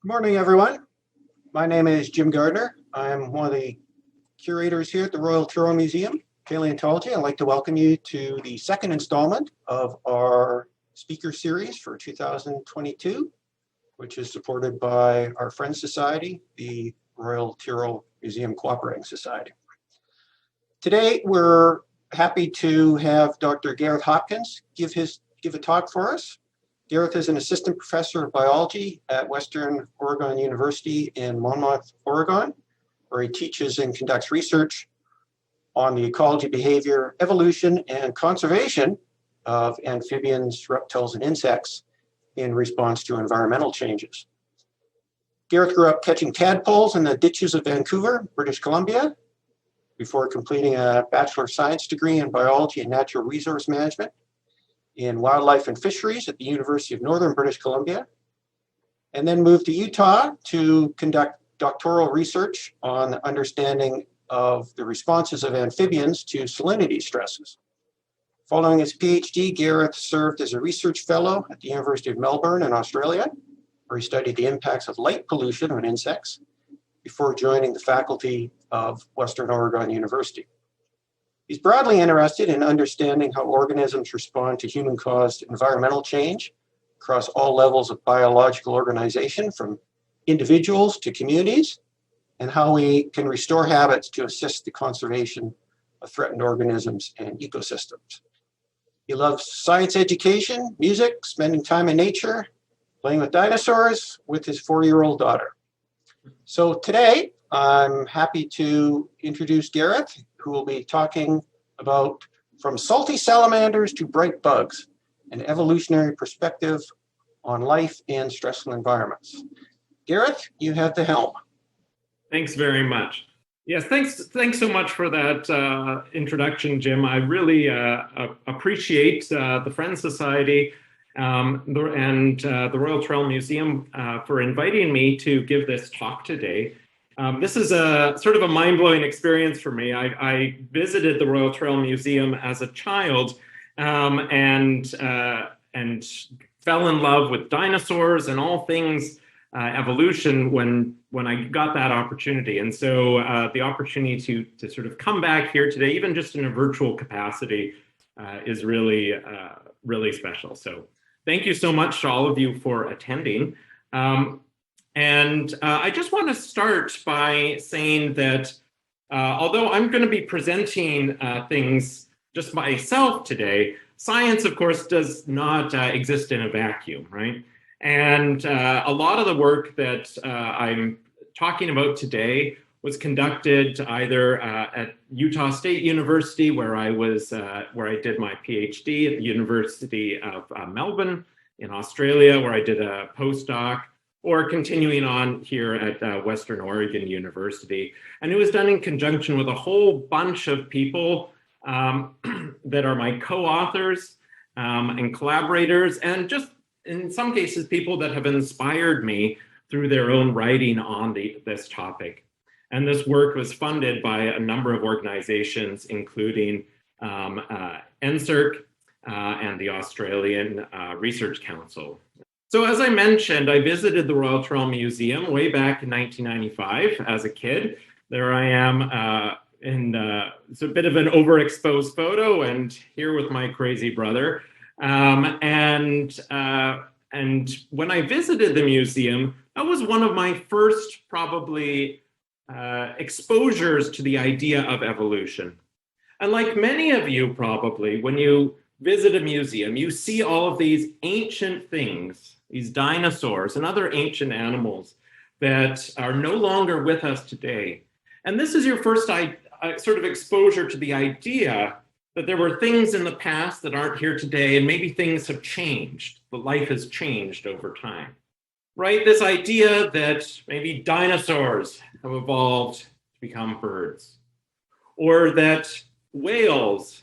Good morning, everyone. My name is Jim Gardner. I'm one of the curators here at the Royal Truro Museum, Paleontology. I'd like to welcome you to the second installment of our speaker series for 2022, which is supported by our Friends Society, the Royal Truro Museum Cooperating Society. Today, we're happy to have Dr. Gareth Hopkins give a talk for us. Gareth is an assistant professor of biology at Western Oregon University in Monmouth, Oregon, where he teaches and conducts research on the ecology, behavior, evolution, and conservation of amphibians, reptiles, and insects in response to environmental changes. Gareth grew up catching tadpoles in the ditches of Vancouver, British Columbia, before completing a Bachelor of Science degree in biology and natural resource management in wildlife and fisheries at the University of Northern British Columbia, and then moved to Utah to conduct doctoral research on the understanding of the responses of amphibians to salinity stresses. Following his PhD, Gareth served as a research fellow at the University of Melbourne in Australia, where he studied the impacts of light pollution on insects before joining the faculty of Western Oregon University. He's broadly interested in understanding how organisms respond to human-caused environmental change across all levels of biological organization, from individuals to communities, and how we can restore habits to assist the conservation of threatened organisms and ecosystems. He loves science education, music, spending time in nature, playing with dinosaurs with his 4-year-old daughter. So today, I'm happy to introduce Gareth, who will be talking about From Salty Salamanders to Bright Bugs, an evolutionary perspective on life in stressful environments. Gareth, you have the helm. Thanks very much. Yes, thanks so much for that introduction, Jim. I really appreciate the Friends Society and the Royal Truro Museum for inviting me to give this talk today. This is a sort of a mind-blowing experience for me. I visited the Royal Truro Museum as a child and fell in love with dinosaurs and all things evolution when I got that opportunity. And so the opportunity to sort of come back here today, even just in a virtual capacity, is really, really special. So thank you so much to all of you for attending. I just want to start by saying that although I'm going to be presenting things just myself today, science, of course, does not exist in a vacuum, right? And a lot of the work that I'm talking about today was conducted either at Utah State University, where I did my PhD, at the University of Melbourne in Australia, where I did a postdoc, or continuing on here at Western Oregon University. And it was done in conjunction with a whole bunch of people that are my co-authors and collaborators, and just in some cases, people that have inspired me through their own writing on this topic. And this work was funded by a number of organizations, including NSERC and the Australian Research Council. So as I mentioned, I visited the Royal Truro Museum way back in 1995 as a kid. There I am it's a bit of an overexposed photo, and here with my crazy brother. And when I visited the museum, that was one of my first probably exposures to the idea of evolution. And like many of you probably, when you visit a museum, you see all of these ancient things, these dinosaurs and other ancient animals that are no longer with us today. And this is your first sort of exposure to the idea that there were things in the past that aren't here today, and maybe things have changed, but life has changed over time, right? This idea that maybe dinosaurs have evolved to become birds, or that whales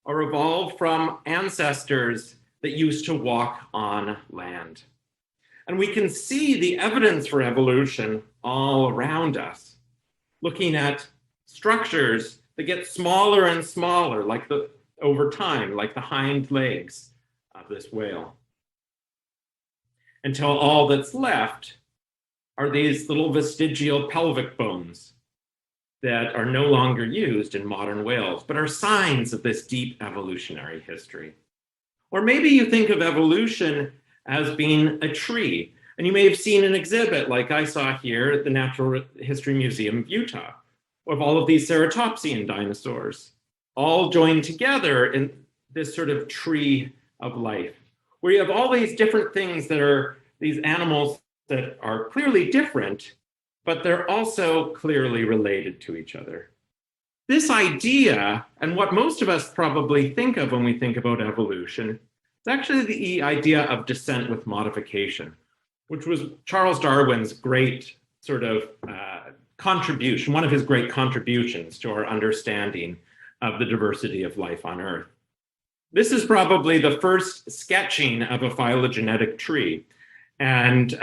are evolved from ancestors that used to walk on land. And we can see the evidence for evolution all around us, looking at structures that get smaller and smaller over time, like the hind legs of this whale, until all that's left are these little vestigial pelvic bones that are no longer used in modern whales, but are signs of this deep evolutionary history. Or maybe you think of evolution as being a tree, and you may have seen an exhibit like I saw here at the Natural History Museum of Utah, of all of these ceratopsian dinosaurs, all joined together in this sort of tree of life, where you have all these different things that are these animals that are clearly different, but they're also clearly related to each other. This idea, and what most of us probably think of when we think about evolution, is actually the idea of descent with modification, which was Charles Darwin's great sort of contribution, one of his great contributions to our understanding of the diversity of life on Earth. This is probably the first sketching of a phylogenetic tree. And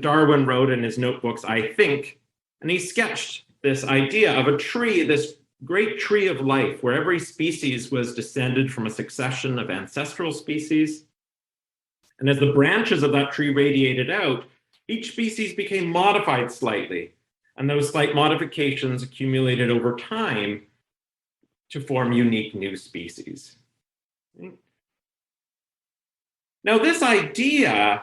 Darwin wrote in his notebooks, I think, and he sketched this idea of a tree, this great tree of life, where every species was descended from a succession of ancestral species. And as the branches of that tree radiated out, each species became modified slightly. And those slight modifications accumulated over time to form unique new species. Now, this idea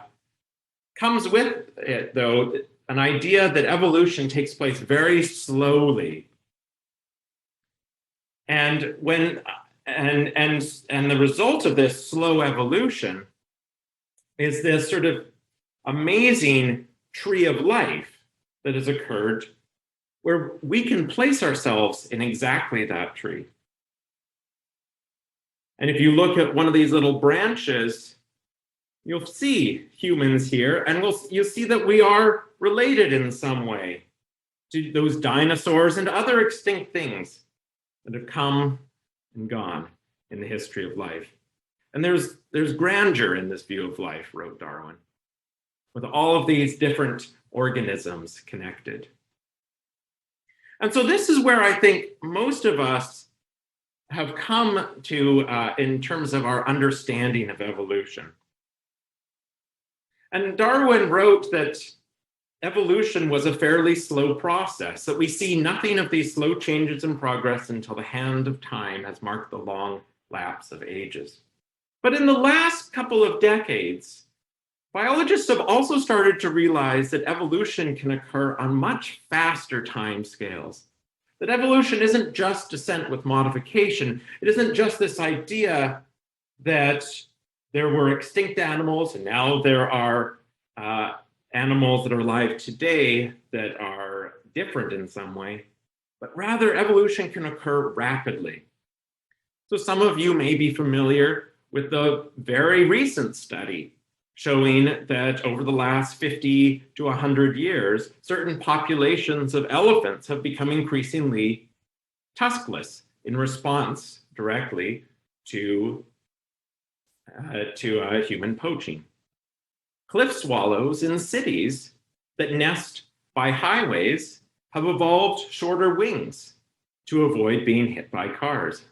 comes with it, though, an idea that evolution takes place very slowly. And the result of this slow evolution is this sort of amazing tree of life that has occurred where we can place ourselves in exactly that tree. And if you look at one of these little branches, you'll see humans here, and you'll see that we are related in some way to those dinosaurs and other extinct things that have come and gone in the history of life. And there's grandeur in this view of life, wrote Darwin, with all of these different organisms connected. And so this is where I think most of us have come to in terms of our understanding of evolution. And Darwin wrote that evolution was a fairly slow process, that we see nothing of these slow changes in progress until the hand of time has marked the long lapse of ages. But in the last couple of decades, biologists have also started to realize that evolution can occur on much faster time scales. That evolution isn't just descent with modification. It isn't just this idea that there were extinct animals and now there are animals that are alive today that are different in some way, but rather evolution can occur rapidly. So some of you may be familiar with the very recent study showing that over the last 50 to 100 years, certain populations of elephants have become increasingly tuskless in response directly to human poaching. Cliff swallows in cities that nest by highways have evolved shorter wings to avoid being hit by cars.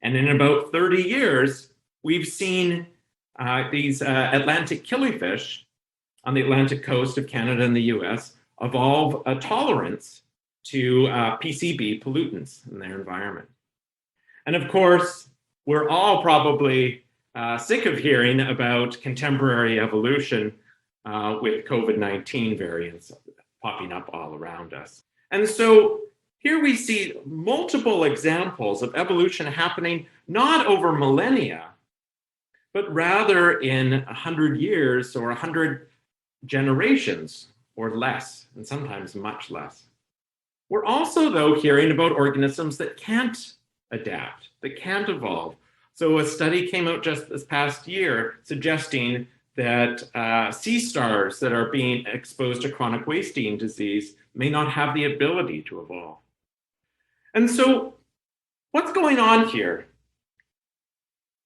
And in about 30 years, we've seen these Atlantic killifish on the Atlantic coast of Canada and the US evolve a tolerance to PCB pollutants in their environment. And of course, we're all probably sick of hearing about contemporary evolution with COVID-19 variants popping up all around us. And so here we see multiple examples of evolution happening not over millennia, but rather in 100 years or 100 generations or less, and sometimes much less. We're also, though, hearing about organisms that can't adapt, that can't evolve. So a study came out just this past year suggesting that sea stars that are being exposed to chronic wasting disease may not have the ability to evolve. And so what's going on here?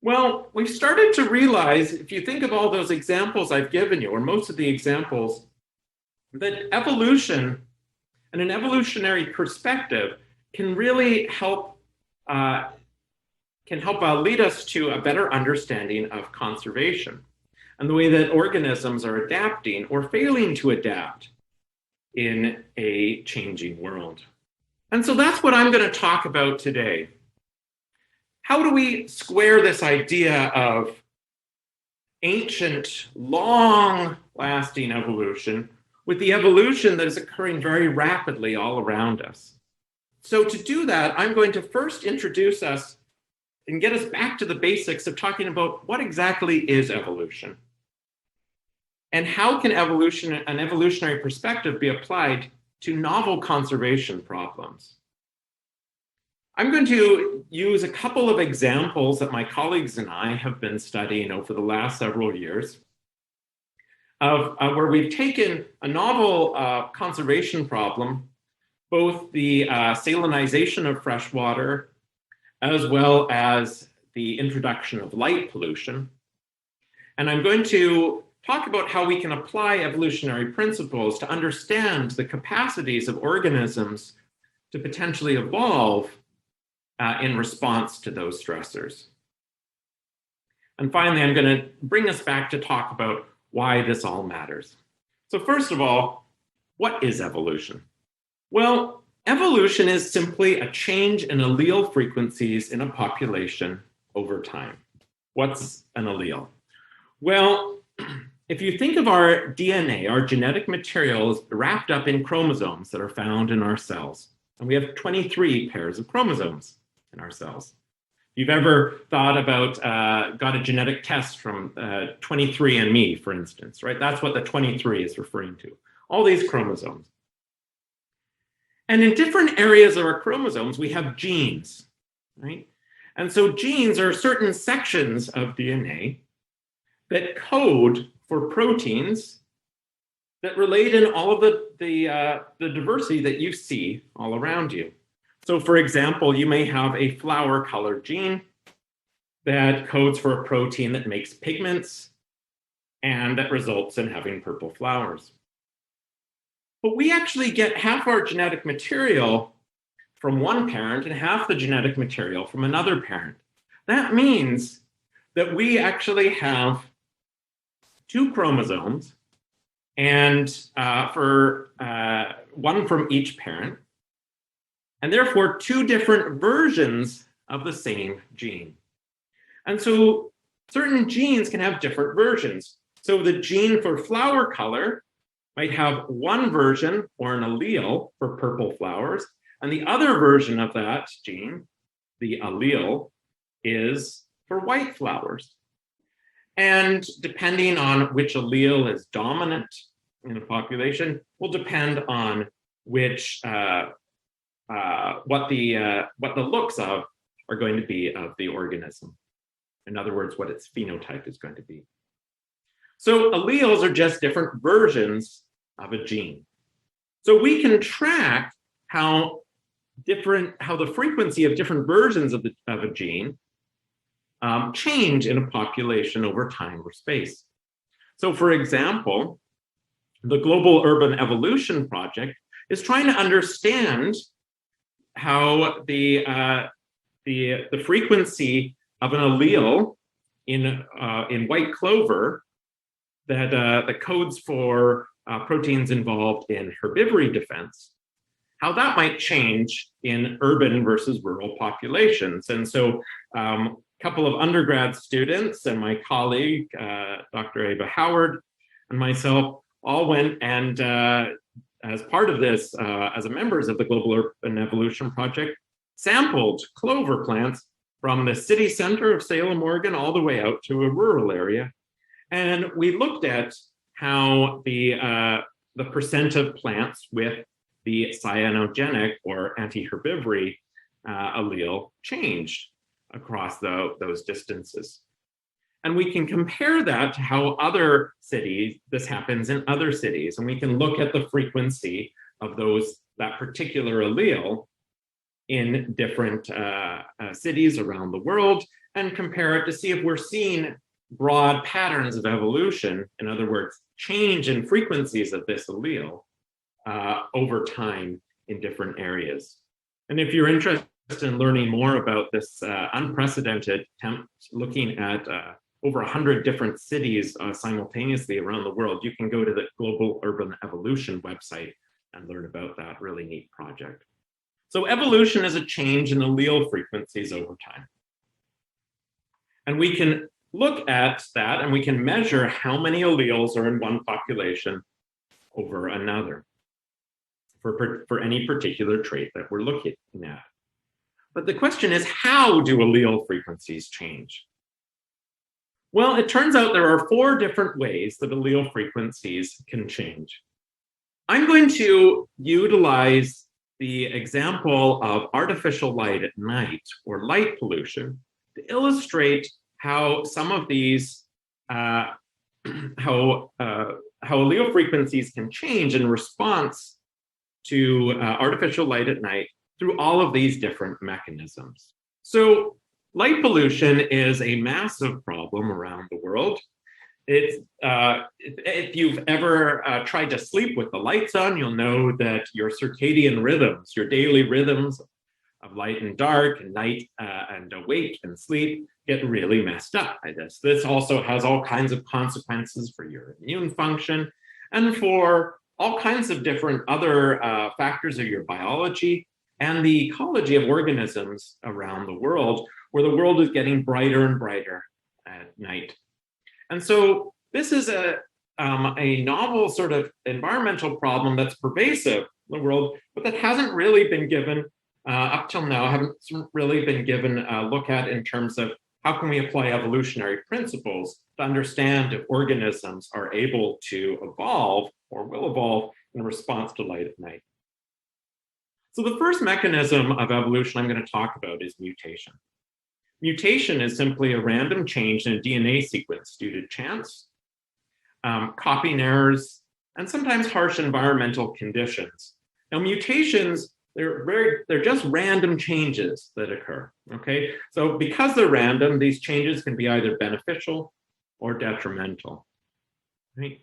Well, we've started to realize, if you think of all those examples I've given you, or most of the examples, that evolution and an evolutionary perspective can really help lead us to a better understanding of conservation. and the way that organisms are adapting or failing to adapt in a changing world. And so that's what I'm going to talk about today. How do we square this idea of ancient, long-lasting evolution with the evolution that is occurring very rapidly all around us? So to do that, I'm going to first introduce us and get us back to the basics of talking about what exactly is evolution and how can an evolutionary perspective be applied to novel conservation problems. I'm going to use a couple of examples that my colleagues and I have been studying over the last several years of where we've taken a novel conservation problem, both the salinization of freshwater, as well as the introduction of light pollution. And I'm going to talk about how we can apply evolutionary principles to understand the capacities of organisms to potentially evolve in response to those stressors. And finally, I'm going to bring us back to talk about why this all matters. So first of all, what is evolution? Well, evolution is simply a change in allele frequencies in a population over time. What's an allele? Well, if you think of our DNA, our genetic material is wrapped up in chromosomes that are found in our cells. And we have 23 pairs of chromosomes in our cells. If you've ever thought about, got a genetic test from 23andMe, for instance, right? That's what the 23 is referring to, all these chromosomes. And in different areas of our chromosomes, we have genes, right? And so genes are certain sections of DNA that code for proteins that relate in all of the diversity that you see all around you. So for example, you may have a flower color gene that codes for a protein that makes pigments and that results in having purple flowers. But we actually get half our genetic material from one parent and half the genetic material from another parent. That means that we actually have two chromosomes and for one from each parent, and therefore two different versions of the same gene. And so certain genes can have different versions. So the gene for flower color might have one version or an allele for purple flowers, and the other version of that gene, the allele, is for white flowers. And depending on which allele is dominant in a population will depend on which what the looks of are going to be of the organism. In other words, what its phenotype is going to be. So alleles are just different versions of a gene. So we can track how the frequency of different versions of a gene change in a population over time or space. So for example, the Global Urban Evolution Project is trying to understand how the frequency of an allele in white clover that codes for proteins involved in herbivory defense, how that might change in urban versus rural populations. And so a couple of undergrad students and my colleague, Dr. Ava Howard, and myself all went and as part of this, as members of the Global Urban Evolution Project, sampled clover plants from the city center of Salem, Oregon, all the way out to a rural area. And we looked at how the percent of plants with the cyanogenic or anti-herbivory allele changed across those distances. And we can compare that to how other cities, this happens in other cities, and we can look at the frequency of that particular allele in different cities around the world and compare it to see if we're seeing broad patterns of evolution, in other words, change in frequencies of this allele over time in different areas. And if you're interested in learning more about this unprecedented attempt looking at over 100 different cities simultaneously around the world, you can go to the Global Urban Evolution website and learn about that really neat project. So evolution is a change in allele frequencies over time. And we can look at that and we can measure how many alleles are in one population over another for any particular trait that we're looking at. But the question is, how do allele frequencies change? Well, it turns out there are 4 different ways that allele frequencies can change. I'm going to utilize the example of artificial light at night or light pollution to illustrate how some of these, how allele frequencies can change in response to artificial light at night through all of these different mechanisms. So light pollution is a massive problem around the world. It's, if you've ever tried to sleep with the lights on, you'll know that your circadian rhythms, your daily rhythms of light and dark and night and awake and sleep get really messed up by this. This also has all kinds of consequences for your immune function and for all kinds of different other factors of your biology and the ecology of organisms around the world, where the world is getting brighter and brighter at night. And so this is a novel sort of environmental problem that's pervasive in the world, but that hasn't really been given, up till now, haven't really been given a look at in terms of how can we apply evolutionary principles to understand if organisms are able to evolve or will evolve in response to light at night. So the first mechanism of evolution I'm going to talk about is mutation. Mutation is simply a random change in a DNA sequence due to chance, copying errors, and sometimes harsh environmental conditions. Now, mutations, they're just random changes that occur, okay? So because they're random, these changes can be either beneficial or detrimental, right?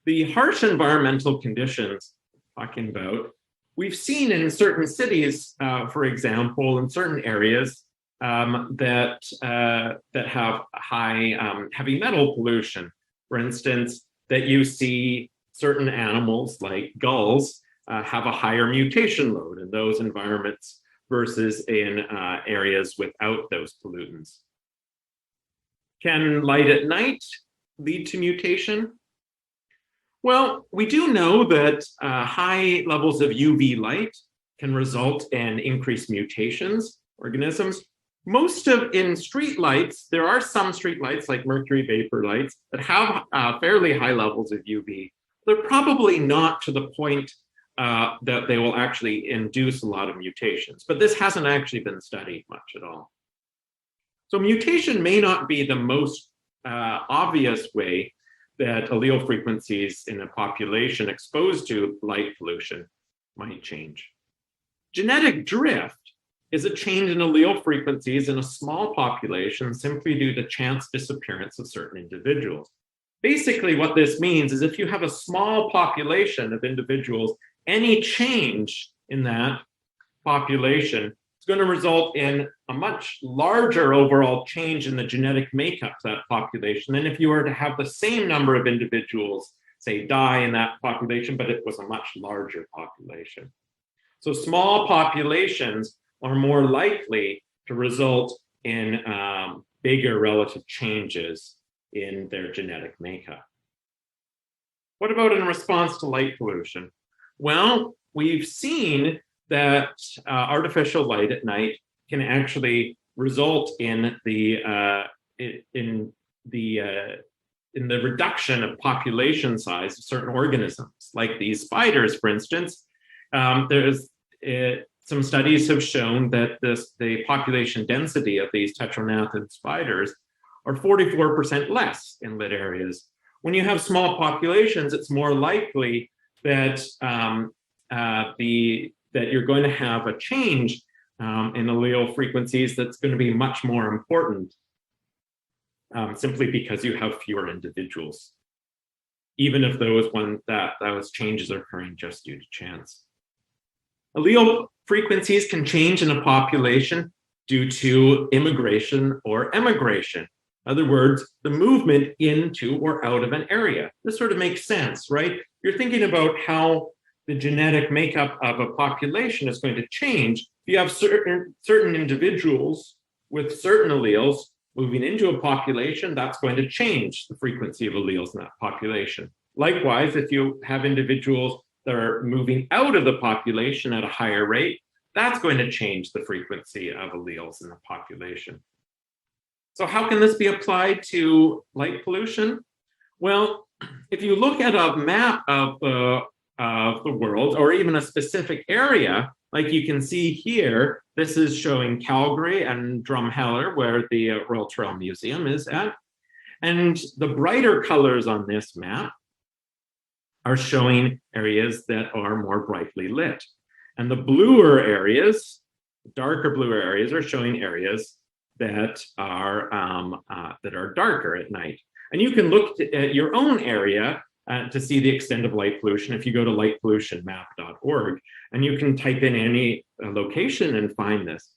The harsh environmental conditions talking about, we've seen in certain cities, for example, in certain areas, that have high heavy metal pollution. For instance, that you see certain animals like gulls have a higher mutation load in those environments versus in areas without those pollutants. Can light at night lead to mutation? Well, we do know that high levels of UV light can result in increased mutations, organisms. In street lights, there are some street lights like mercury vapor lights that have fairly high levels of UV. They're probably not to the point that they will actually induce a lot of mutations, but this hasn't actually been studied much at all. So mutation may not be the most obvious way that allele frequencies in a population exposed to light pollution might change. Genetic drift is a change in allele frequencies in a small population simply due to chance disappearance of certain individuals. Basically, what this means is if you have a small population of individuals, any change in that population is going to result in a much larger overall change in the genetic makeup of that population than if you were to have the same number of individuals, say, die in that population, but it was a much larger population. So small populations are more likely to result in bigger relative changes in their genetic makeup. What about in response to light pollution? Well, we've seen that artificial light at night can actually result in the reduction of population size of certain organisms, like these spiders, for instance. Some studies have shown that the population density of these tetragnathid spiders are 44% less in lit areas. When you have small populations, it's more likely that that you're going to have a change in allele frequencies that's going to be much more important, simply because you have fewer individuals, even if those changes are occurring just due to chance. Allele frequencies can change in a population due to immigration or emigration. In other words, the movement into or out of an area. This sort of makes sense, right? You're thinking about how the genetic makeup of a population is going to change. If you have certain individuals with certain alleles moving into a population, that's going to change the frequency of alleles in that population. Likewise, if you have individuals that are moving out of the population at a higher rate, that's going to change the frequency of alleles in the population. So how can this be applied to light pollution? Well, if you look at a map of the world, or even a specific area, like you can see here, this is showing Calgary and Drumheller, where the Royal Trail Museum is at. And the brighter colors on this map are showing areas that are more brightly lit. And the bluer areas, darker bluer areas, are showing areas that are darker at night. And you can look at your own area to see the extent of light pollution if you go to lightpollutionmap.org, and you can type in any location and find this.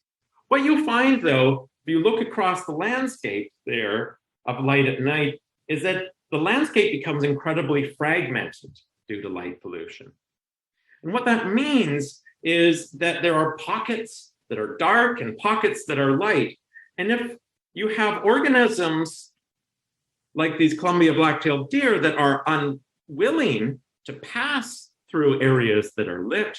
What you'll find, though, if you look across the landscape there of light at night, is that the landscape becomes incredibly fragmented due to light pollution. And what that means is that there are pockets that are dark and pockets that are light. And if you have organisms like these Columbia black-tailed deer that are unwilling to pass through areas that are lit,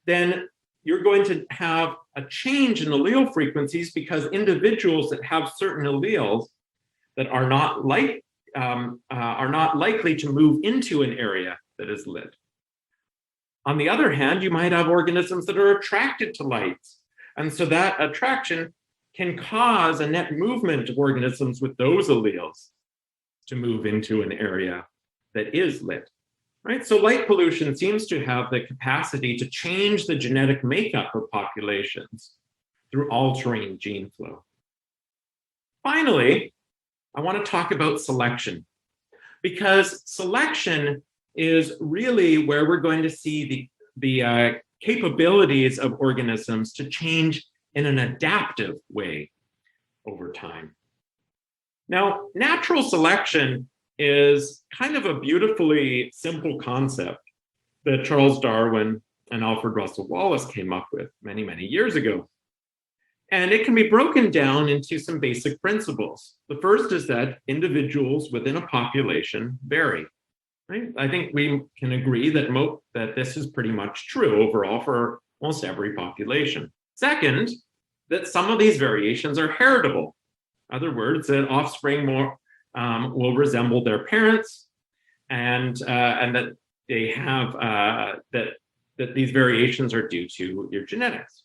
then you're going to have a change in allele frequencies, because individuals that have certain alleles that are not likely to move into an area that is lit. On the other hand, you might have organisms that are attracted to lights. And so that attraction can cause a net movement of organisms with those alleles to move into an area that is lit, right? So light pollution seems to have the capacity to change the genetic makeup of populations through altering gene flow. Finally, I want to talk about selection, because selection is really where we're going to see the capabilities of organisms to change in an adaptive way over time. Now, natural selection is kind of a beautifully simple concept that Charles Darwin and Alfred Russel Wallace came up with many, many years ago. And it can be broken down into some basic principles. The first is that individuals within a population vary. Right? I think we can agree that, that this is pretty much true overall for almost every population. Second, that some of these variations are heritable. In other words, that offspring will resemble their parents, and that they have that these variations are due to your genetics.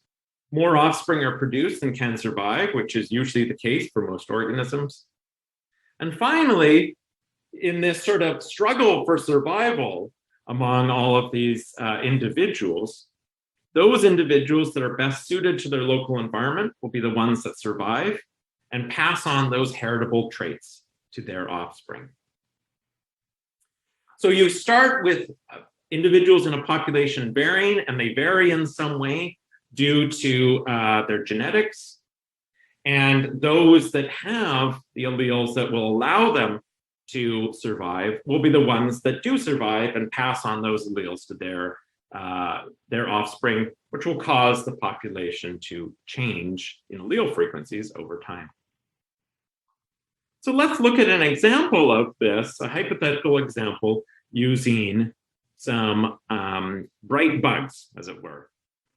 More offspring are produced than can survive, which is usually the case for most organisms. And finally, in this sort of struggle for survival among all of these individuals, those individuals that are best suited to their local environment will be the ones that survive and pass on those heritable traits to their offspring. So you start with individuals in a population varying, and they vary in some way due to their genetics. And those that have the alleles that will allow them to survive will be the ones that do survive and pass on those alleles to their offspring, which will cause the population to change in allele frequencies over time. So let's look at an example of this, a hypothetical example using some bright bugs, as it were.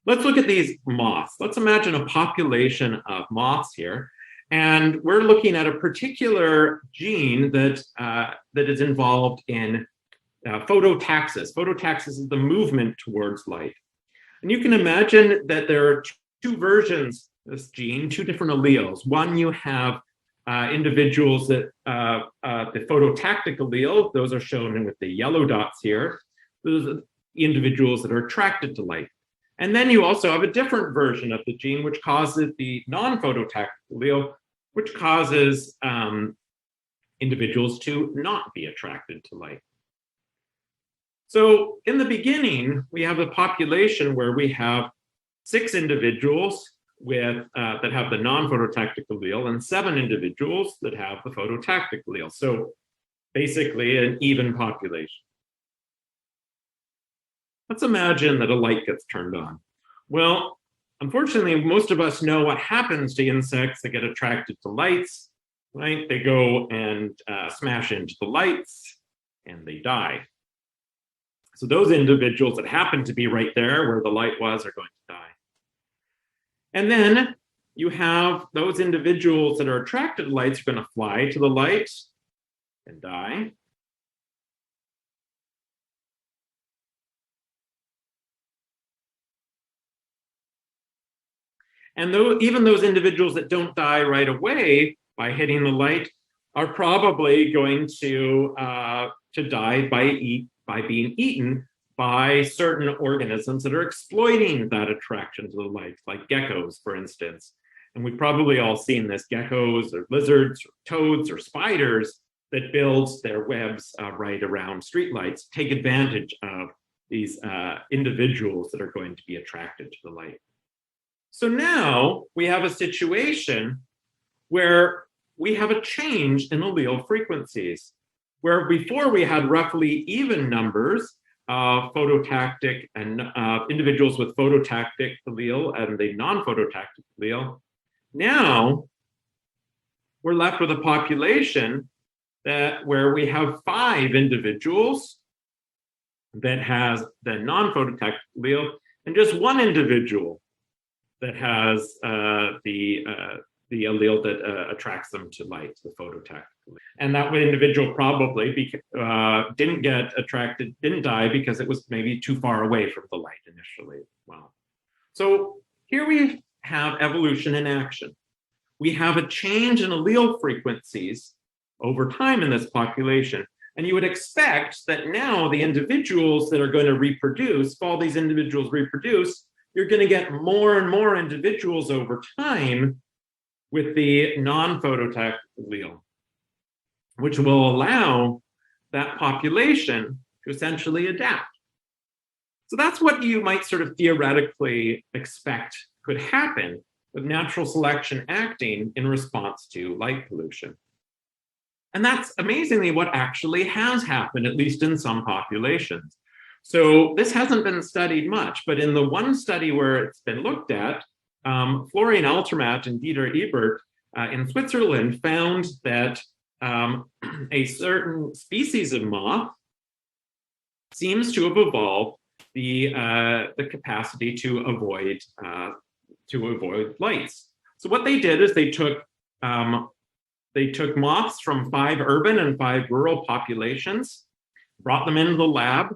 Let's look at these moths. Let's imagine a population of moths here, and we're looking at a particular gene that is involved in phototaxis. Phototaxis is the movement towards light. And you can imagine that there are two versions of this gene, two different alleles. One, you have individuals that the phototactic allele, those are shown with the yellow dots here. Those are individuals that are attracted to light. And then you also have a different version of the gene, which causes the non-phototactic allele, which causes individuals to not be attracted to light. So in the beginning, we have a population where we have 6 individuals that have the non-phototactic allele and 7 individuals that have the phototactic allele. So basically an even population. Let's imagine that a light gets turned on. Well, unfortunately, most of us know what happens to insects that get attracted to lights, right? They go and smash into the lights and they die. So those individuals that happen to be right there where the light was are going to die. And then you have those individuals that are attracted to lights are going to fly to the light and die. And even those individuals that don't die right away by hitting the light are probably going to die by being eaten by certain organisms that are exploiting that attraction to the light, like geckos, for instance. And we've probably all seen this, geckos or lizards or toads or spiders that build their webs right around streetlights, take advantage of these individuals that are going to be attracted to the light. So now we have a situation where we have a change in allele frequencies, where before we had roughly even numbers of phototactic and individuals with phototactic allele and the non-phototactic allele. Now we're left with a population where we have 5 individuals that has the non-phototactic allele and just 1 individual that has the allele that attracts them to light, the phototactic allele. And that individual probably didn't get attracted, didn't die because it was maybe too far away from the light initially. Wow. So here we have evolution in action. We have a change in allele frequencies over time in this population. And you would expect that now the individuals that are going to reproduce, if all these individuals reproduce, you're going to get more and more individuals over time with the non-phototactic allele, which will allow that population to essentially adapt. So that's what you might sort of theoretically expect could happen with natural selection acting in response to light pollution. And that's amazingly what actually has happened, at least in some populations. So this hasn't been studied much, but in the one study where it's been looked at, Florian Altermatt and Dieter Ebert in Switzerland found that a certain species of moth seems to have evolved the capacity to avoid lights. So what they did is they took moths from 5 urban and 5 rural populations, brought them into the lab,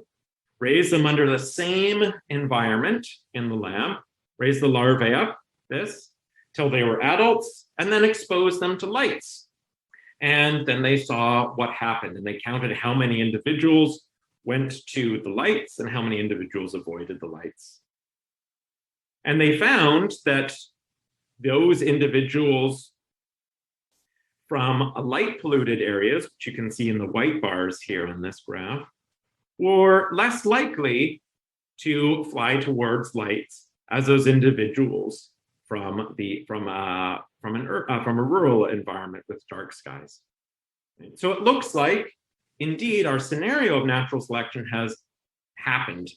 raised them under the same environment in the lab, raised the larvae up, till they were adults, and then exposed them to lights. And then they saw what happened, and they counted how many individuals went to the lights and how many individuals avoided the lights. And they found that those individuals from light polluted areas, which you can see in the white bars here on this graph, were less likely to fly towards lights as those individuals from a rural environment with dark skies. So it looks like, indeed, our scenario of natural selection has happened,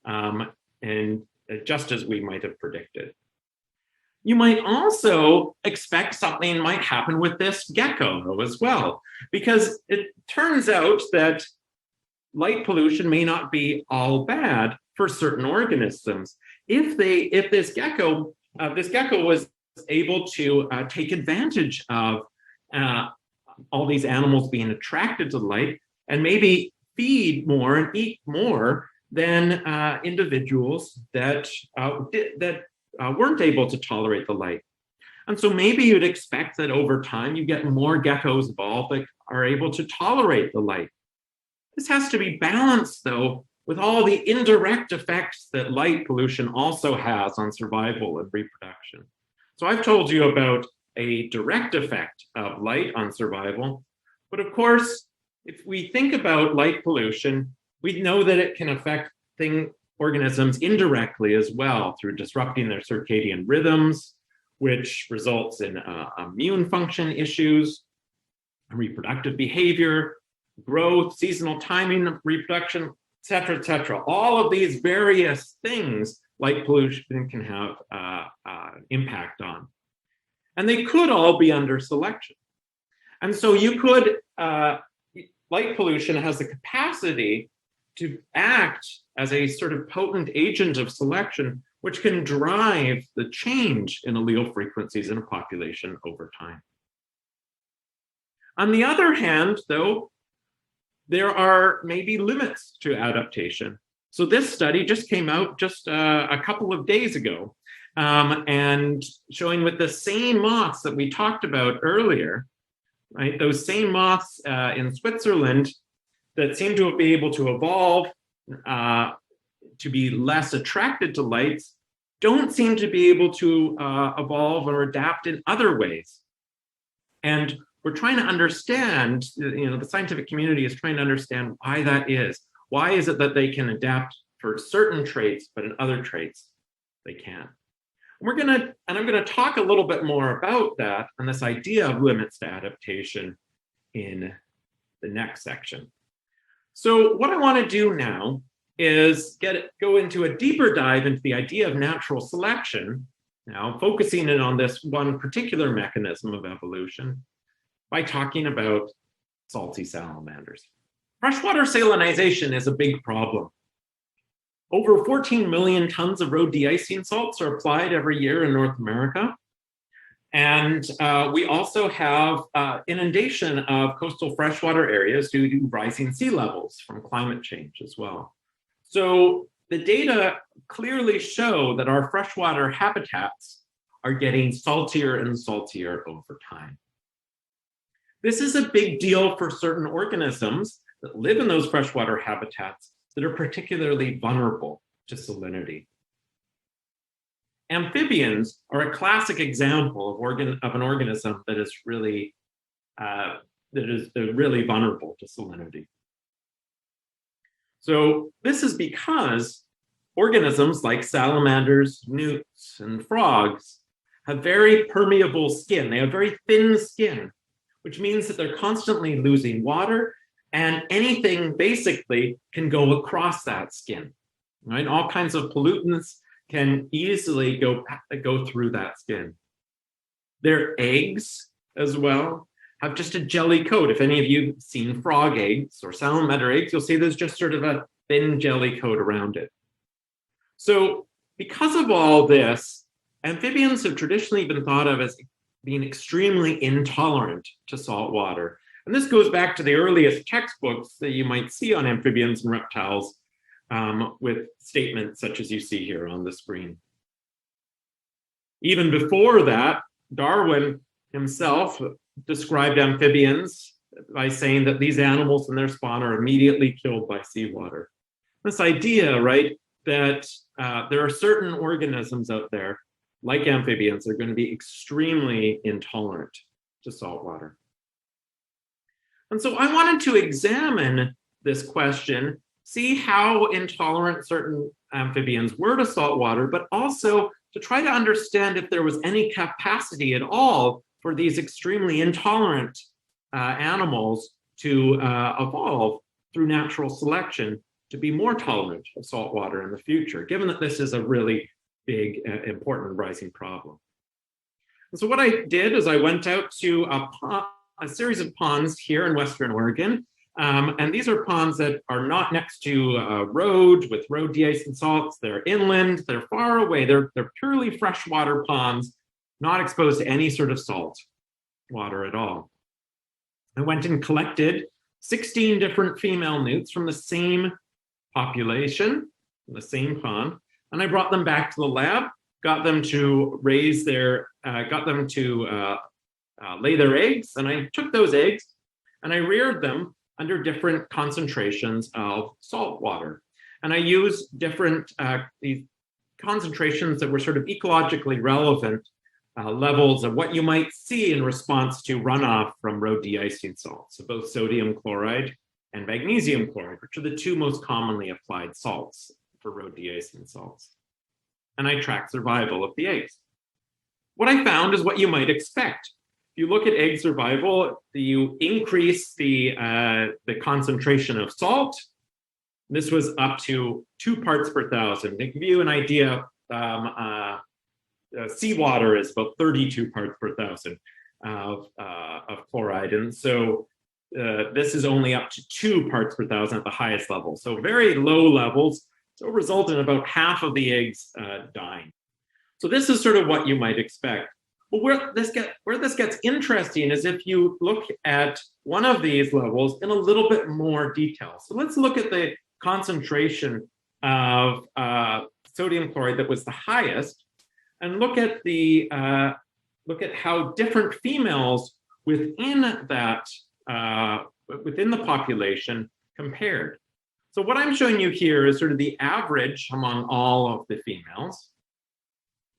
and just as we might have predicted. You might also expect something might happen with this gecko as well, because it turns out that light pollution may not be all bad for certain organisms. If this gecko was able to take advantage of all these animals being attracted to light and maybe feed more and eat more than individuals that weren't able to tolerate the light. And so maybe you'd expect that over time you get more geckos evolved that are able to tolerate the light. This has to be balanced, though, with all the indirect effects that light pollution also has on survival and reproduction. So I've told you about a direct effect of light on survival, but of course, if we think about light pollution, we know that it can affect organisms indirectly as well through disrupting their circadian rhythms, which results in immune function issues, reproductive behavior, growth, seasonal timing of reproduction, et cetera, et cetera. All of these various things light pollution can have impact on. And they could all be under selection. And so you could, light pollution has the capacity to act as a sort of potent agent of selection, which can drive the change in allele frequencies in a population over time. On the other hand, though, there are maybe limits to adaptation. So this study just came out just a couple of days ago, and showing with the same moths that we talked about earlier, right? Those same moths in Switzerland that seem to be able to evolve to be less attracted to lights don't seem to be able to evolve or adapt in other ways. And we're trying to understand, the scientific community is trying to understand why that is. Why is it that they can adapt for certain traits, but in other traits, they can't? I'm gonna talk a little bit more about that and this idea of limits to adaptation in the next section. So what I want to do now is go into a deeper dive into the idea of natural selection, now focusing in on this one particular mechanism of evolution by talking about salty salamanders. Freshwater salinization is a big problem. Over 14 million tons of road de-icing salts are applied every year in North America. And we also have inundation of coastal freshwater areas due to rising sea levels from climate change as well. So the data clearly show that our freshwater habitats are getting saltier and saltier over time. This is a big deal for certain organisms that live in those freshwater habitats that are particularly vulnerable to salinity. Amphibians are a classic example of an organism that is really vulnerable to salinity. So this is because organisms like salamanders, newts, and frogs have very permeable skin. They have very thin skin, which means that they're constantly losing water, and anything basically can go across that skin, right? All kinds of pollutants can easily go through that skin. Their eggs as well have just a jelly coat. If any of you have seen frog eggs or salamander eggs, you'll see there's just sort of a thin jelly coat around it. So because of all this, amphibians have traditionally been thought of as being extremely intolerant to salt water. And this goes back to the earliest textbooks that you might see on amphibians and reptiles, with statements such as you see here on the screen. Even before that, Darwin himself described amphibians by saying that these animals and their spawn are immediately killed by seawater. This idea, right, that there are certain organisms out there, like amphibians, that are going to be extremely intolerant to salt water. And so I wanted to examine this question, see how intolerant certain amphibians were to salt water, but also to try to understand if there was any capacity at all for these extremely intolerant animals to evolve through natural selection to be more tolerant of salt water in the future, given that this is a really big, important rising problem. And so what I did is I went out to a series of ponds here in Western Oregon. And these are ponds that are not next to a road with road de-icing salts. They're inland, they're far away. They're purely freshwater ponds, not exposed to any sort of salt water at all. I went and collected 16 different female newts from the same population, the same pond, and I brought them back to the lab, got them to lay their eggs, and I took those eggs and I reared them under different concentrations of salt water. And I used different these concentrations that were sort of ecologically relevant levels of what you might see in response to runoff from road de-icing salts, so both sodium chloride and magnesium chloride, which are the two most commonly applied salts for road de-icing salts. And I tracked survival of the eggs. what I found is what you might expect. If you look at egg survival, you increase the concentration of salt. This was up to 2 parts per thousand. To give you an idea, seawater is about 32 parts per thousand of chloride. And so this is only up to 2 parts per thousand at the highest level. So very low levels, so result in about half of the eggs dying. So this is sort of what you might expect. But where this gets interesting is if you look at one of these levels in a little bit more detail. So let's look at the concentration of sodium chloride that was the highest, and look at how different females within that within the population compared. So what I'm showing you here is sort of the average among all of the females.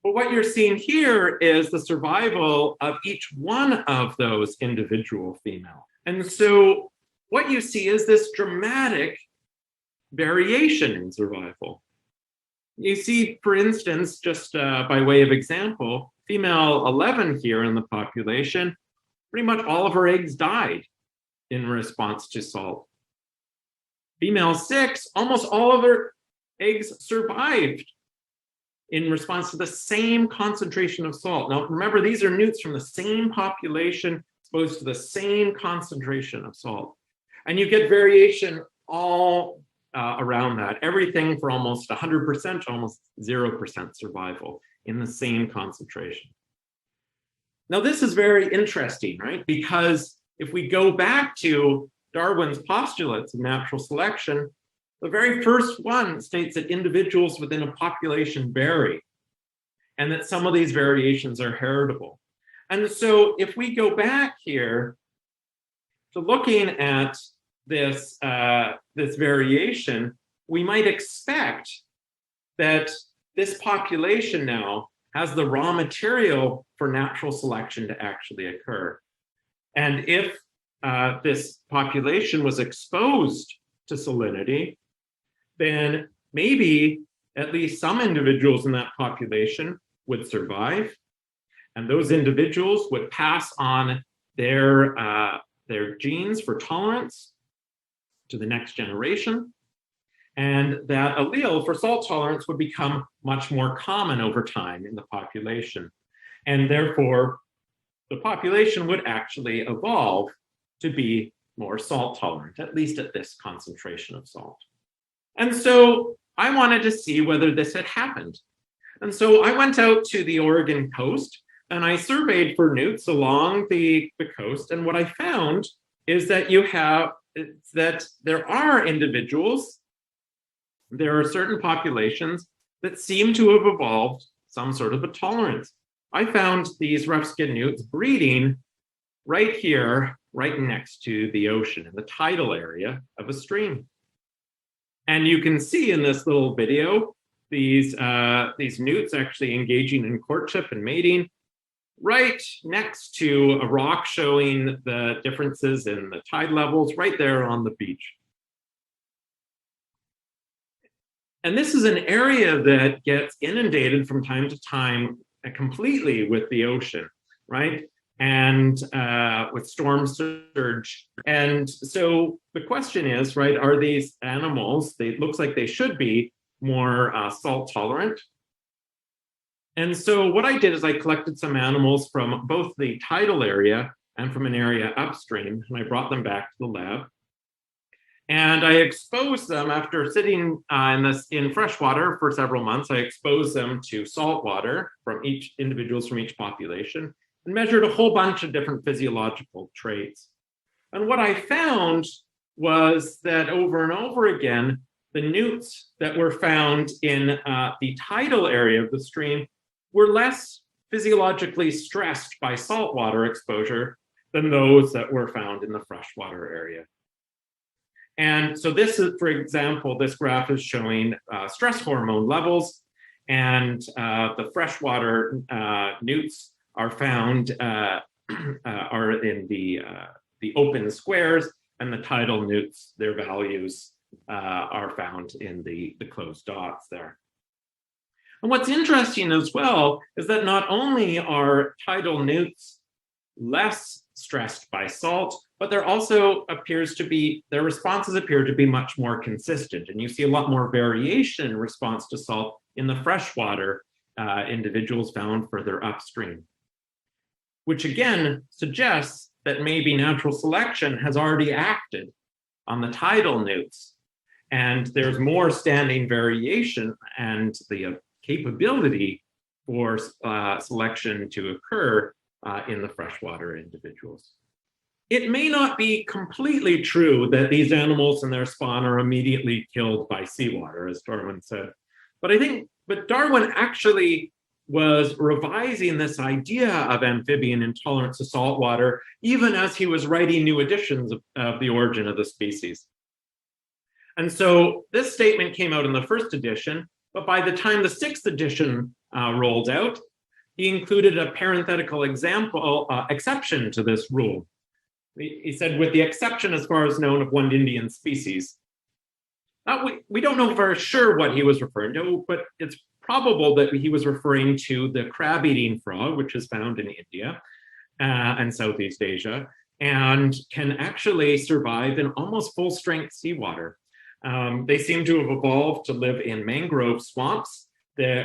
But what you're seeing here is the survival of each one of those individual females. And so what you see is this dramatic variation in survival. You see, for instance, just by way of example, female 11 here in the population, pretty much all of her eggs died in response to salt. Female 6, almost all of her eggs survived in response to the same concentration of salt. Now, remember, these are newts from the same population exposed to the same concentration of salt. And you get variation all around that, everything for almost 100% to almost 0% survival in the same concentration. Now, this is very interesting, right? Because if we go back to Darwin's postulates of natural selection, the very first one states that individuals within a population vary, and that some of these variations are heritable. And so if we go back here to looking at this variation, we might expect that this population now has the raw material for natural selection to actually occur. And if this population was exposed to salinity, then maybe at least some individuals in that population would survive, and those individuals would pass on their genes for tolerance to the next generation, and that allele for salt tolerance would become much more common over time in the population. And therefore, the population would actually evolve to be more salt tolerant, at least at this concentration of salt. And so I wanted to see whether this had happened. And so I went out to the Oregon coast and I surveyed for newts along the coast. And what I found is that there are individuals, there are certain populations that seem to have evolved some sort of a tolerance. I found these rough-skinned newts breeding right here, right next to the ocean in the tidal area of a stream. And you can see in this little video, these newts actually engaging in courtship and mating right next to a rock showing the differences in the tide levels right there on the beach. And this is an area that gets inundated from time to time completely with the ocean, right? And with storm surge. And so the question is, right, are these animals, it looks like they should be more salt tolerant. And so what I did is I collected some animals from both the tidal area and from an area upstream, and I brought them back to the lab. And I exposed them after sitting in fresh water for several months. I exposed them to salt water from individuals from each population, and measured a whole bunch of different physiological traits. And what I found was that over and over again, the newts that were found in the tidal area of the stream were less physiologically stressed by saltwater exposure than those that were found in the freshwater area. And so this is, for example, this graph is showing stress hormone levels, and the freshwater newts are found are in the open squares, and the tidal newts, their values are found in the closed dots there. And what's interesting as well is that not only are tidal newts less stressed by salt, but there also appears to be, their responses appear to be much more consistent. And you see a lot more variation in response to salt in the freshwater individuals found further upstream, which again suggests that maybe natural selection has already acted on the tidal newts. And there's more standing variation and the capability for selection to occur in the freshwater individuals. It may not be completely true that these animals and their spawn are immediately killed by seawater, as Darwin said. But Darwin actually was revising this idea of amphibian intolerance to salt water, even as he was writing new editions of The Origin of the Species. And so this statement came out in the first edition, but by the time the sixth edition rolled out, he included a parenthetical exception to this rule. He said, with the exception, as far as known, of one Indian species. We don't know for sure what he was referring to, but it's probable that he was referring to the crab-eating frog, which is found in India and Southeast Asia, and can actually survive in almost full-strength seawater. They seem to have evolved to live in mangrove swamps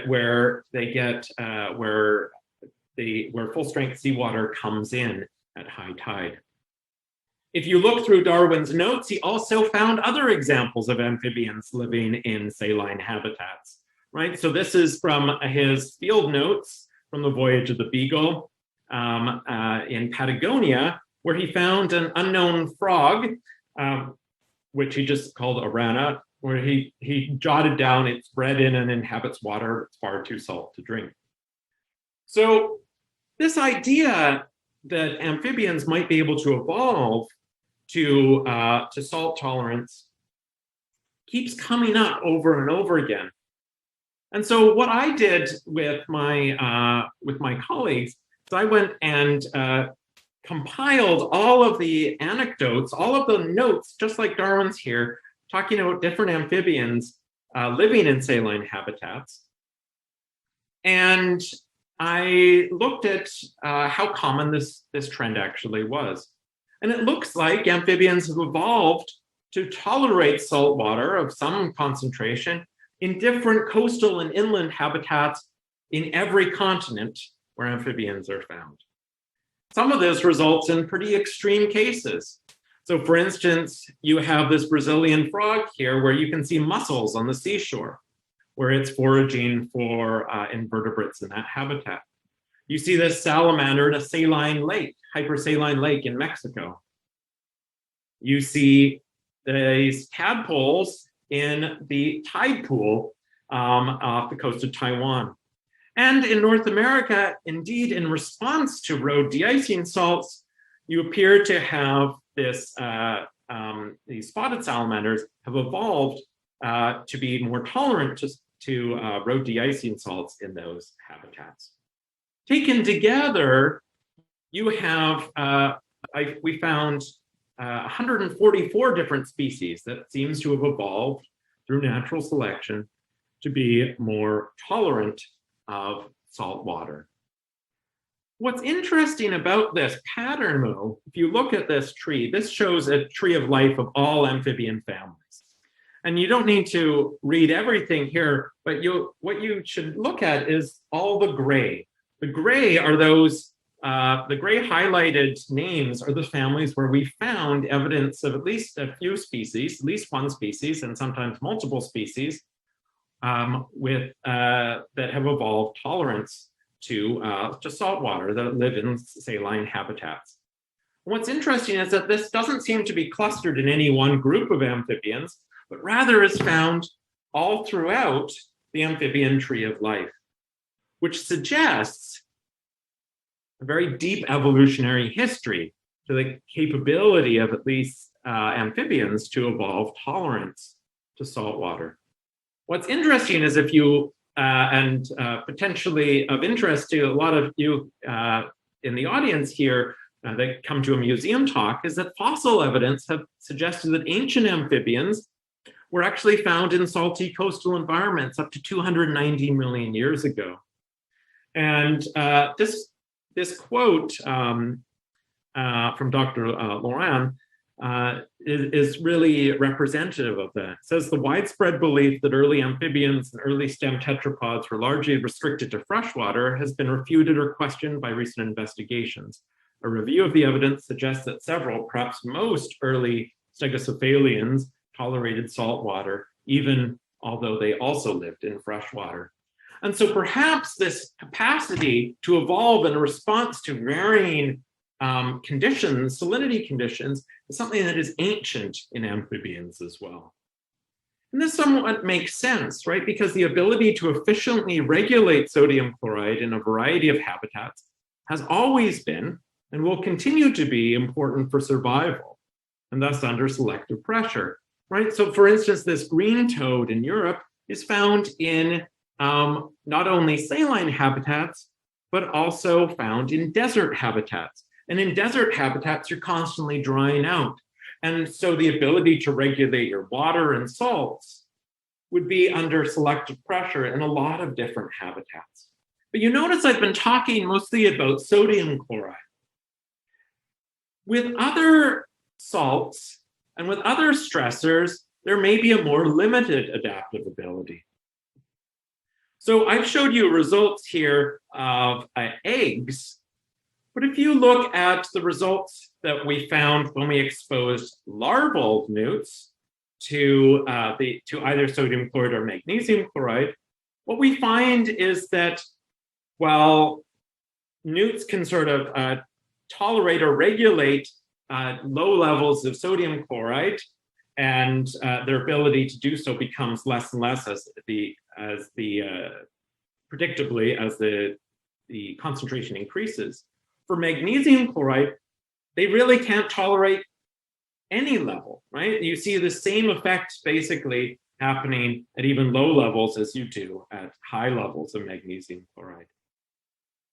where full-strength seawater comes in at high tide. If you look through Darwin's notes, he also found other examples of amphibians living in saline habitats, right? So this is from his field notes from the voyage of the Beagle in Patagonia, where he found an unknown frog, which he just called a rana, where he jotted down it's bred in and inhabits water, it's far too salt to drink. So this idea that amphibians might be able to evolve to salt tolerance keeps coming up over and over again. And so what I did with my colleagues is I went and compiled all of the anecdotes, all of the notes, just like Darwin's here, talking about different amphibians living in saline habitats. And I looked at how common this trend actually was. And it looks like amphibians have evolved to tolerate salt water of some concentration in different coastal and inland habitats in every continent where amphibians are found. Some of this results in pretty extreme cases. So for instance, you have this Brazilian frog here where you can see mussels on the seashore, where it's foraging for invertebrates in that habitat. You see this salamander in a saline lake, hypersaline lake in Mexico. You see these tadpoles in the tide pool off the coast of Taiwan. And in North America, indeed, in response to road de-icing salts, you appear to have these spotted salamanders have evolved to be more tolerant to road de-icing salts in those habitats. Taken together, you have, we found 144 different species that seems to have evolved through natural selection to be more tolerant of salt water. What's interesting about this pattern, though, if you look at this tree, this shows a tree of life of all amphibian families. And you don't need to read everything here, but what you should look at is all the gray. The gray are those, the gray highlighted names are the families where we found evidence of at least a few species, at least one species, and sometimes multiple species that have evolved tolerance to salt water, that live in saline habitats. What's interesting is that this doesn't seem to be clustered in any one group of amphibians, but rather is found all throughout the amphibian tree of life, which suggests a very deep evolutionary history to the capability of at least amphibians to evolve tolerance to salt water. What's interesting is if you, and potentially of interest to a lot of you in the audience here that come to a museum talk, is that fossil evidence have suggested that ancient amphibians were actually found in salty coastal environments up to 290 million years ago. And this quote from Dr. Loran is really representative of that. It says, the widespread belief that early amphibians and early stem tetrapods were largely restricted to freshwater has been refuted or questioned by recent investigations. A review of the evidence suggests that several, perhaps most early stegocephalians tolerated salt water, even although they also lived in freshwater. And so perhaps this capacity to evolve in response to varying conditions, salinity conditions, is something that is ancient in amphibians as well. And this somewhat makes sense, right? Because the ability to efficiently regulate sodium chloride in a variety of habitats has always been and will continue to be important for survival, and thus under selective pressure, right? So for instance, this green toad in Europe is found in not only saline habitats, but also found in desert habitats. And in desert habitats, you're constantly drying out. And so the ability to regulate your water and salts would be under selective pressure in a lot of different habitats. But you notice I've been talking mostly about sodium chloride. With other salts and with other stressors, there may be a more limited adaptive ability. So I've showed you results here of eggs, but if you look at the results that we found when we exposed larval newts to either sodium chloride or magnesium chloride, what we find is that while newts can sort of tolerate or regulate low levels of sodium chloride, and their ability to do so becomes less and less predictably as the concentration increases. For magnesium chloride, they really can't tolerate any level, right? You see the same effect basically happening at even low levels as you do at high levels of magnesium chloride.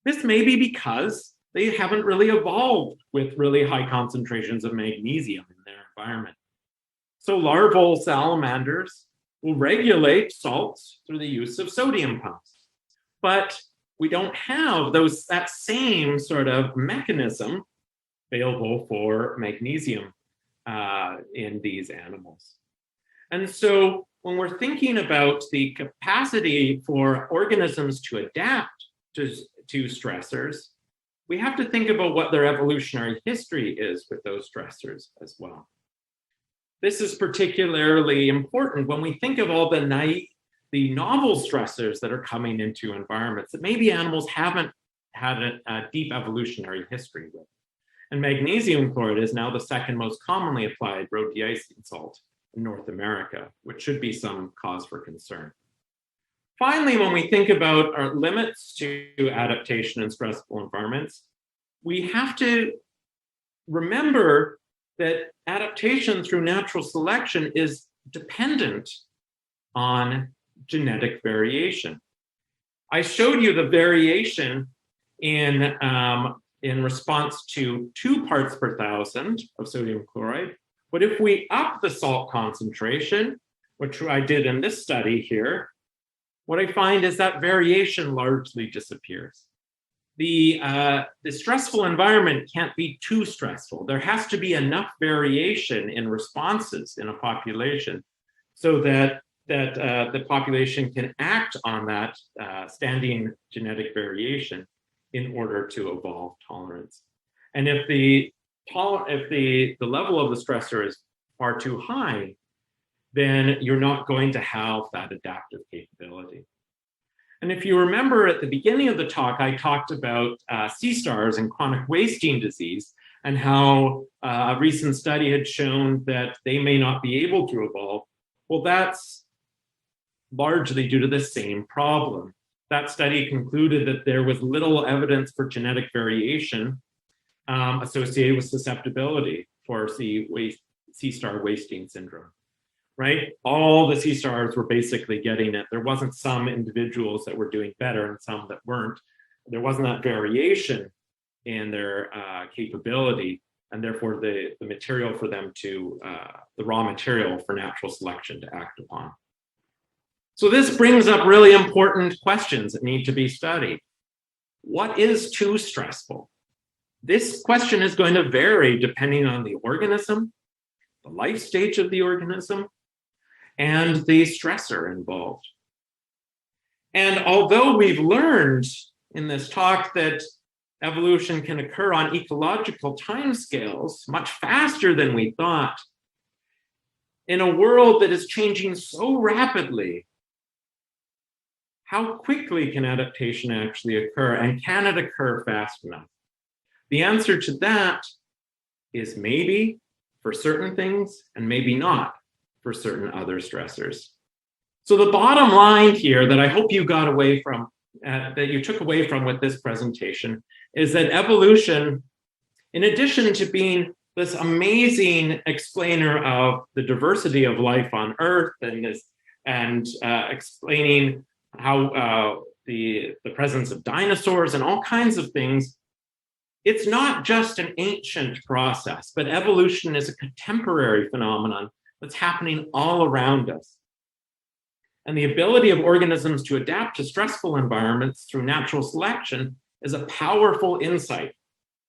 This may be because they haven't really evolved with really high concentrations of magnesium in their environment. So larval salamanders will regulate salts through the use of sodium pumps. But we don't have that same sort of mechanism available for magnesium in these animals. And so when we're thinking about the capacity for organisms to adapt to stressors, we have to think about what their evolutionary history is with those stressors as well. This is particularly important when we think of all the novel stressors that are coming into environments that maybe animals haven't had a deep evolutionary history with. And magnesium chloride is now the second most commonly applied road de-icing salt in North America, which should be some cause for concern. Finally, when we think about our limits to adaptation in stressful environments, we have to remember that adaptation through natural selection is dependent on genetic variation. I showed you the variation in response to 2 parts per thousand of sodium chloride. But if we up the salt concentration, which I did in this study here, what I find is that variation largely disappears. The stressful environment can't be too stressful. There has to be enough variation in responses in a population so that the population can act on that standing genetic variation in order to evolve tolerance. And if the level of the stressor is far too high, then you're not going to have that adaptive capability. And if you remember at the beginning of the talk, I talked about sea stars and chronic wasting disease and how a recent study had shown that they may not be able to evolve. Well, that's largely due to the same problem. That study concluded that there was little evidence for genetic variation associated with susceptibility for sea star wasting syndrome, right? All the sea stars were basically getting it. There wasn't some individuals that were doing better and some that weren't. There wasn't that variation in their capability and therefore the material for them to, the raw material for natural selection to act upon. So this brings up really important questions that need to be studied. What is too stressful? This question is going to vary depending on the organism, the life stage of the organism, and the stressor involved. And although we've learned in this talk that evolution can occur on ecological timescales much faster than we thought, in a world that is changing so rapidly, how quickly can adaptation actually occur, and can it occur fast enough? The answer to that is maybe for certain things and maybe not for certain other stressors. So the bottom line here that I hope you got away from, that you took away from with this presentation, is that evolution, in addition to being this amazing explainer of the diversity of life on Earth and explaining how the presence of dinosaurs and all kinds of things, it's not just an ancient process, but evolution is a contemporary phenomenon that's happening all around us. And the ability of organisms to adapt to stressful environments through natural selection is a powerful insight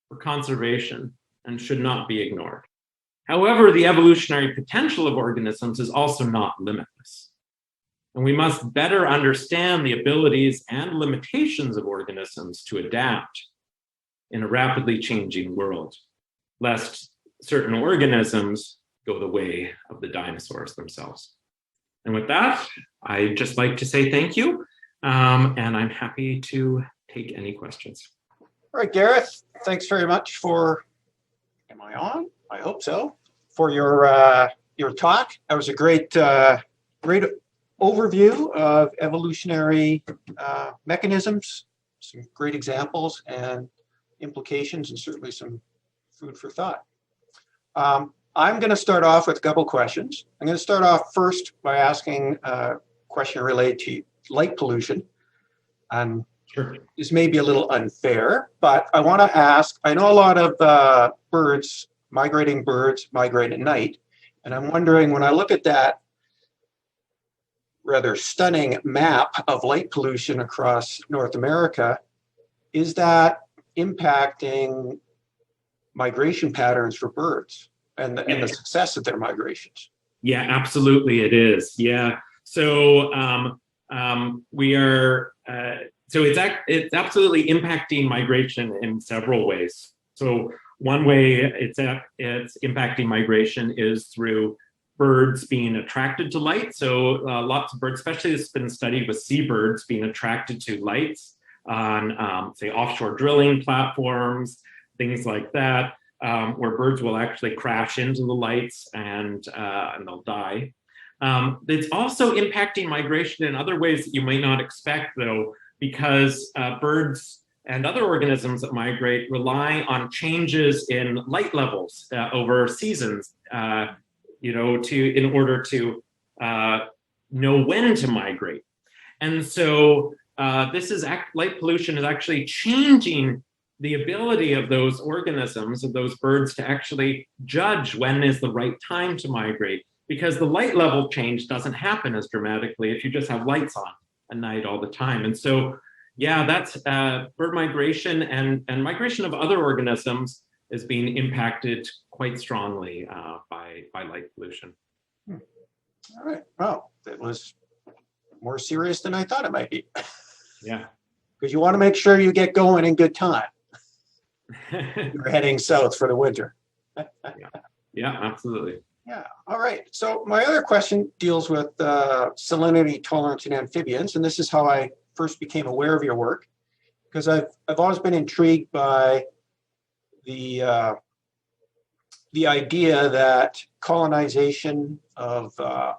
for conservation and should not be ignored. However, the evolutionary potential of organisms is also not limitless. And we must better understand the abilities and limitations of organisms to adapt in a rapidly changing world, lest certain organisms go the way of the dinosaurs themselves. And with that, I'd just like to say thank you, and I'm happy to take any questions. All right, Gareth, thanks very much for, am I on? I hope so, for your talk. That was a great overview of evolutionary mechanisms, some great examples and implications, and certainly some food for thought. I'm going to start off with a couple questions. I'm going to start off first by asking a question related to light pollution. Sure. This may be a little unfair, but I want to ask, I know a lot of migrating birds migrate at night, and I'm wondering, when I look at that rather stunning map of light pollution across North America, is that impacting migration patterns for birds and the success of their migrations? Yeah, absolutely it is. Yeah. So we are, so it's absolutely impacting migration in several ways. So one way it's impacting migration is through birds being attracted to light. So lots of birds, especially this has been studied with seabirds being attracted to lights on, say, offshore drilling platforms, things like that, where birds will actually crash into the lights and they'll die. It's also impacting migration in other ways that you might not expect, though, because birds and other organisms that migrate rely on changes in light levels over seasons, in order to know when to migrate. And so light pollution is actually changing the ability of those organisms, of those birds, to actually judge when is the right time to migrate, because the light level change doesn't happen as dramatically if you just have lights on at night all the time. And so, yeah, that's bird migration and migration of other organisms is being impacted quite strongly by light pollution. All right. Well, it was more serious than I thought it might be. Yeah. Because you want to make sure you get going in good time. You're heading south for the winter. Yeah, absolutely. Yeah. All right. So my other question deals with salinity tolerance in amphibians, and this is how I first became aware of your work, because I've always been intrigued by the idea that colonization of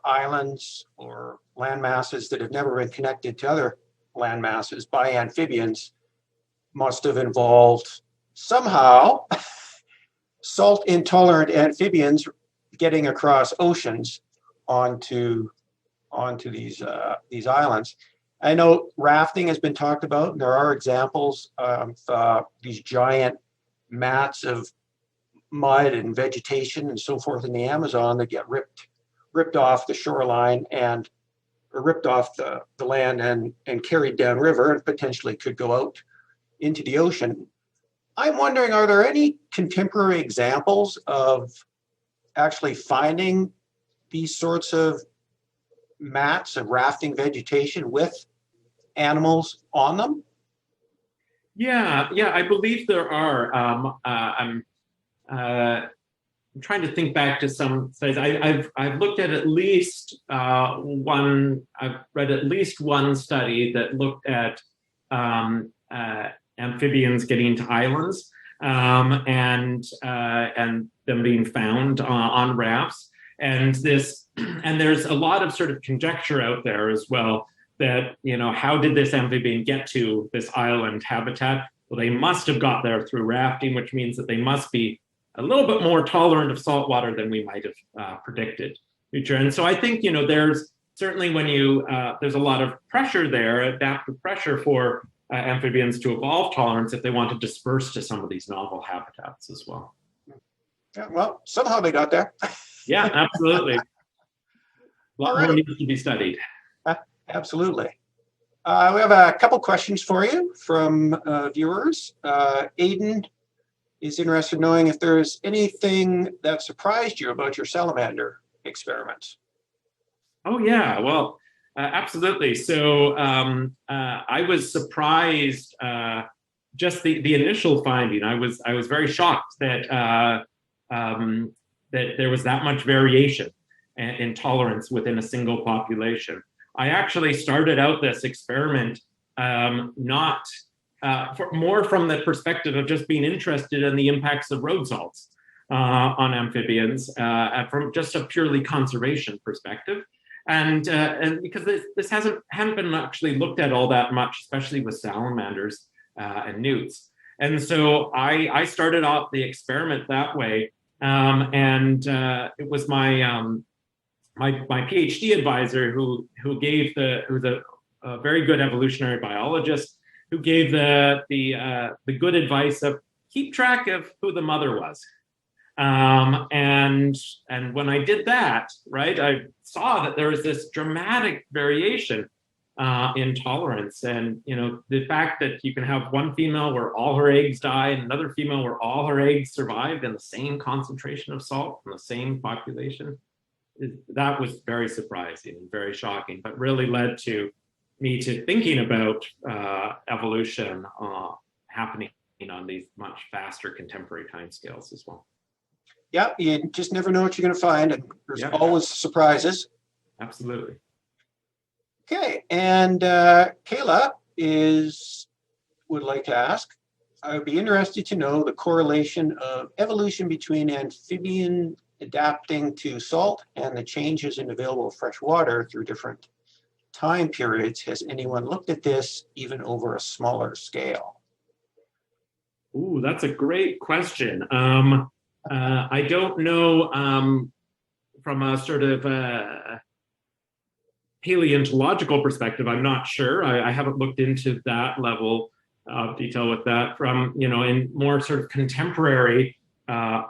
islands or land masses that have never been connected to other land masses by amphibians must have involved somehow salt intolerant amphibians getting across oceans onto these islands. I know rafting has been talked about, and there are examples of these giant mats of mud and vegetation and so forth in the Amazon that get ripped off the shoreline and or ripped off the land and carried downriver and potentially could go out into the ocean. I'm wondering, are there any contemporary examples of actually finding these sorts of mats of rafting vegetation with animals on them? Yeah, I believe there are. I'm trying to think back to some studies. I've looked at least one. I've read at least one study that looked at amphibians getting to islands and them being found on rafts. And there's a lot of sort of conjecture out there as well that, how did this amphibian get to this island habitat? Well, they must have got there through rafting, which means that they must be a little bit more tolerant of salt water than we might have predicted. And so I think, there's certainly there's a lot of pressure there, adaptive pressure for amphibians to evolve tolerance if they want to disperse to some of these novel habitats as well. Yeah, well, somehow they got there. Yeah, absolutely. A lot more needs to be studied. Absolutely. We have a couple questions for you from viewers. Aiden is interested in knowing if there's anything that surprised you about your salamander experiments. Oh, yeah. Well, absolutely. So I was surprised just the initial finding. I was very shocked that there was that much variation in tolerance within a single population. I actually started out this experiment not more from the perspective of just being interested in the impacts of road salts on amphibians from just a purely conservation perspective. And because this hadn't been actually looked at all that much, especially with salamanders and newts. And so I started off the experiment that way. And it was my PhD advisor who's a very good evolutionary biologist, who gave the good advice of keep track of who the mother was. And when I did that, right, I saw that there was this dramatic variation in tolerance. And, the fact that you can have one female where all her eggs die and another female where all her eggs survived in the same concentration of salt in the same population, that was very surprising and very shocking, but really led me to thinking about evolution happening on these much faster contemporary timescales as well. Yeah, you just never know what you're going to find, and there's always surprises. Absolutely. Okay, and Kayla would like to ask, I would be interested to know the correlation of evolution between amphibian adapting to salt and the changes in available fresh water through different time periods. Has anyone looked at this even over a smaller scale? Ooh, that's a great question. I don't know from a sort of paleontological perspective, I'm not sure. I haven't looked into that level of detail with that. From, in more sort of contemporary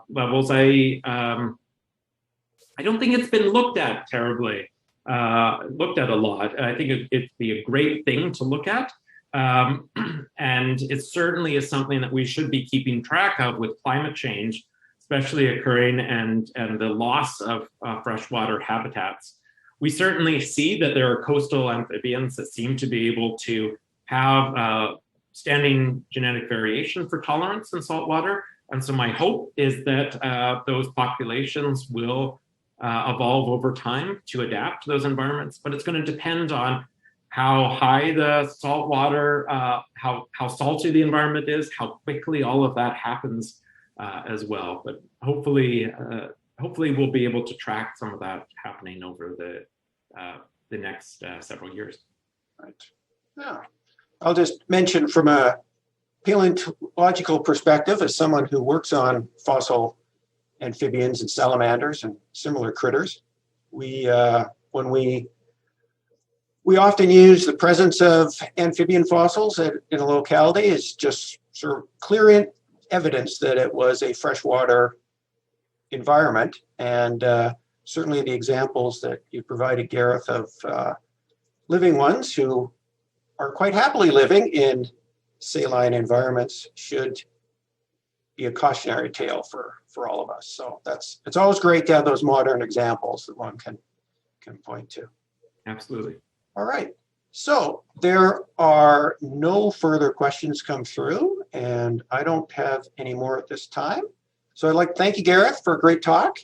levels, I don't think it's been looked at terribly, looked at a lot. I think it'd be a great thing to look at. And it certainly is something that we should be keeping track of with climate change, especially occurring and the loss of freshwater habitats. We certainly see that there are coastal amphibians that seem to be able to have standing genetic variation for tolerance in saltwater. And so my hope is that those populations will evolve over time to adapt to those environments, but it's going to depend on how high the salt water, how salty the environment is, how quickly all of that happens as well. But hopefully we'll be able to track some of that happening over the next several years. Right. Yeah. I'll just mention from a paleontological perspective, as someone who works on fossil amphibians and salamanders and similar critters, we often use the presence of amphibian fossils in a locality as just sort of clear evidence that it was a freshwater environment. And certainly the examples that you provided, Gareth, of living ones who are quite happily living in saline environments should be a cautionary tale for all of us. So it's always great to have those modern examples that one can point to. Absolutely. All right. So there are no further questions come through, and I don't have any more at this time. So I'd like to thank you, Gareth, for a great talk.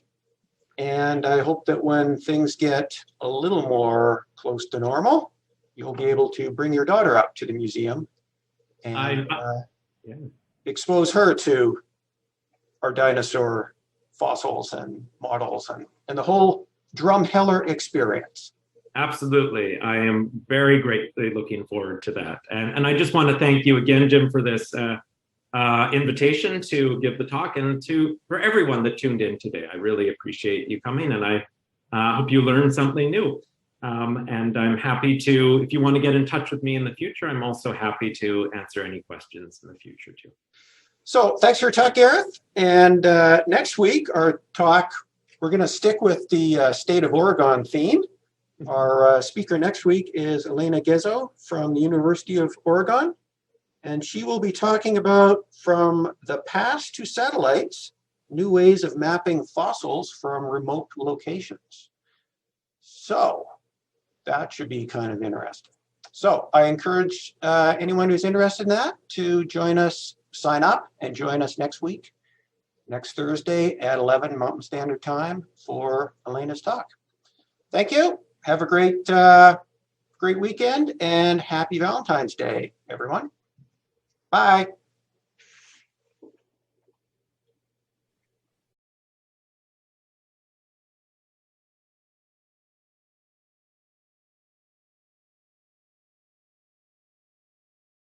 And I hope that when things get a little more close to normal, you'll be able to bring your daughter up to the museum and expose her to our dinosaur fossils and models and the whole Drumheller experience. Absolutely. I am very greatly looking forward to that. And I just want to thank you again, Jim, for this invitation to give the talk, and for everyone that tuned in today. I really appreciate you coming, and I hope you learned something new. And I'm happy to, if you want to get in touch with me in the future, I'm also happy to answer any questions in the future too. So thanks for your talk, Gareth. And next week, our talk, we're going to stick with the State of Oregon theme. Our speaker next week is Elena Gezzo from the University of Oregon, and she will be talking about from the past to satellites, new ways of mapping fossils from remote locations. So that should be kind of interesting. So I encourage anyone who's interested in that to join us, sign up and join us next week, next Thursday at 11 Mountain Standard Time for Elena's talk. Thank you. Have a great weekend, and happy Valentine's Day, everyone. Bye.